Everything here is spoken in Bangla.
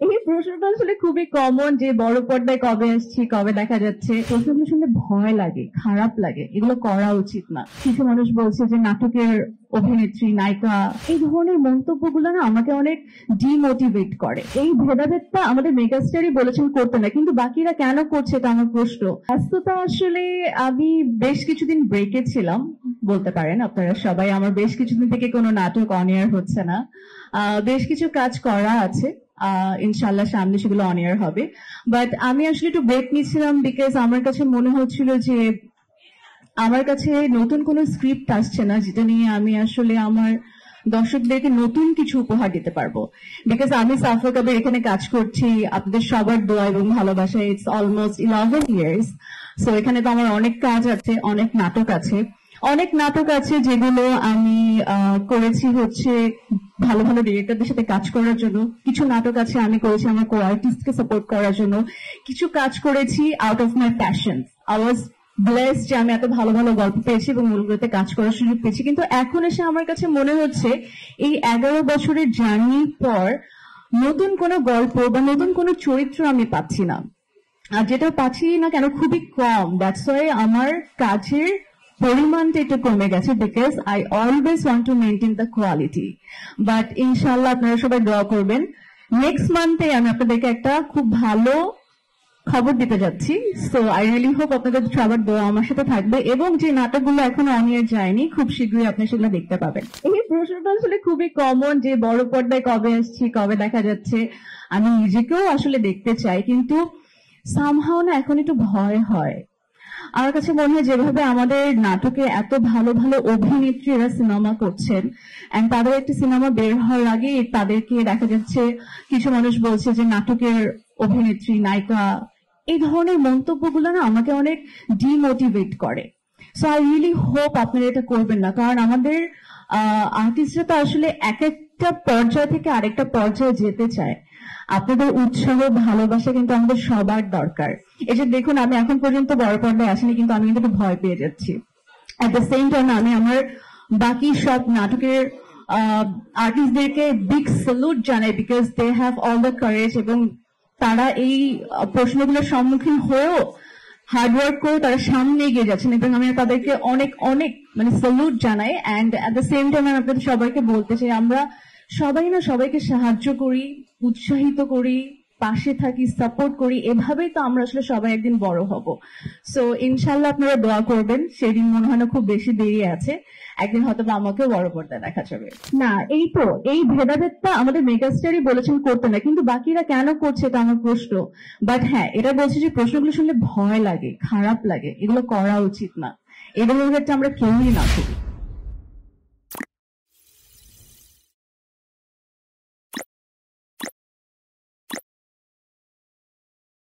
এই প্রশ্নটা আসলে খুবই কমন যে বড় পর্দায় কবে আসছি, কবে দেখা যাচ্ছে। প্রশ্নগুলো শুনলে ভয় লাগে, খারাপ লাগে, এগুলো করা উচিত না। কিছু মানুষ বলছে যে নাটকের অভিনেত্রী, নায়িকা, এই ধরনের মন্তব্যগুলো না আমাকে অনেক ডিমোটিভেট করে। এই ভেদাভেদটা আমাদের মেগাস্টারই বলেছেন করতে না, কিন্তু বাকিরা কেন করছে এটা আমার প্রশ্ন। ব্যস্ততা আসলে আমি বেশ কিছুদিন ব্রেকে ছিলাম বলতে পারেন আপনারা সবাই। আমার বেশ কিছুদিন থেকে কোনো নাটক অন এয়ার হচ্ছে না। বেশ কিছু কাজ করা আছে, ইনশাল্লাহ সামনে সেগুলো অন এয়ার হবে। বাট আমি আসলে একটু ব্রেক নিয়েছিলাম বিকজ আমার কাছে মনে হচ্ছিল যে আমার কাছে নতুন কোনো স্ক্রিপ্ট আসছে না যেটা নিয়ে আমি আসলে আমার দর্শকদেরকে নতুন কিছু উপহার দিতে পারবো। বিকজ আমি সাফা কবির এখানে কাজ করছি আপনাদের সবার দোয়া এবং ভালোবাসায়, ইটস অলমোস্ট 11 ইয়ার্স। সো এখানে তো আমার অনেক কাজ আছে, অনেক নাটক আছে যেগুলো আমি করেছি হচ্ছে ভালো ভালো ডিরেক্টরদের সাথে কাজ করার জন্য। কিছু নাটক আছে আমি করেছি আমার কো আর্টিস্টকে সাপোর্ট করার জন্য। কিছু কাজ করেছি out of my passion. I was blessed যে আমি এত ভালো ভালো গল্প পেয়েছি এবং ওগুলোতে কাজ করার সুযোগ পেয়েছি। কিন্তু এখন এসে আমার কাছে মনে হচ্ছে এই 11 বছরের জার্নির পর নতুন কোনো গল্প বা নতুন কোনো চরিত্র আমি পাচ্ছি না। আর যেটা পাচ্ছি না কেন, খুবই কম। দ্যাটস ওয়াই আমার কাজের পরিমাণটা একটু কমে গেছে, because I always want to maintain the quality. But ইনশাল্লাহ আপনারা সবাই দোয়া করবেন। নেক্সট মান্থে আমি আপনাদেরকে একটা খুব ভালো খবর দিতে যাচ্ছি। সো আই রিয়েলি হোপ আপনাদের সবার দোয়া আমার সাথে থাকবে এবং যে নাটকগুলো এখনো অন এয়ার যায়নি খুব শীঘ্রই আপনি সেগুলো দেখতে পাবেন। এই প্রশ্নটা আসলে খুবই কমন যে বড় পর্দায় কবে আসছি, কবে দেখা যাচ্ছে। আমি নিজেকেও আসলে দেখতে চাই, কিন্তু সামহাও না এখন একটু ভয় হয়। আমার কাছে মনে হয় যেভাবে আমাদের নাটকে এত ভালো ভালো অভিনেত্রীরা সিনেমা করছেন, এন্ড তাদের একটা সিনেমা বের হওয়ার আগে তাদেরকে দেখা যাচ্ছে কিছু মানুষ বলছে যে নাটকের অভিনেত্রী, নায়িকা, এই ধরনের মন্তব্যগুলো না আমাকে অনেক ডিমোটিভেট করে। সো আই রিয়েলি হোপ আপনারা এটা করবেন না, কারণ আমাদের আর্টিস্টরা তো আসলে এক একটা পর্যায় থেকে আরেকটা পর্যায়ে যেতে চায়। আপনাদের উৎসাহ, ভালোবাসা কিন্তু আমাদের সবার দরকার। এই যে দেখুন, আমি এখন পর্যন্ত বড় পর্দায় আসিনি, কিন্তু আমি কিন্তু একটু ভয় পেয়ে যাচ্ছি। অ্যাট দ্য সেম টাইম আমি আমার বাকি সব নাটকের আর্টিস্টদেরকে বিগ স্যালুট জানাই, because they have all the courage এবং তারা এই প্রশ্নগুলোর সম্মুখীন হয়েও হার্ডওয়ার্ক করে তারা সামনে এগিয়ে যাচ্ছেন এবং আমি তাদেরকে অনেক অনেক স্যালুট জানাই। And at the same time আমি আপনাদের সবাইকে বলতে চাই, আমরা সবাই না সবাইকে সাহায্য করি, উৎসাহিত করি, পাশে থাকি, সাপোর্ট করি, এভাবেই তো আমরা আসলে সবাই একদিন বড় হব। সো ইনশাল্লাহ আপনারা দোয়া করবেন। সেদিন মনে হয় না খুব বেশি দেরি আছে, একদিন হয়তো আমাকেও বড় পর্দায় দেখা যাবে। না, এই ভেদাভেদটা আমাদের মেগাস্টারই বলেছেন করতে না, কিন্তু বাকিরা কেন করছে এটা আমার প্রশ্ন। বাট হ্যাঁ, এটা বলছে যে প্রশ্নগুলো শুনলে ভয় লাগে, খারাপ লাগে, এগুলো করা উচিত না। এই ধরনের আমরা কেউই না করি।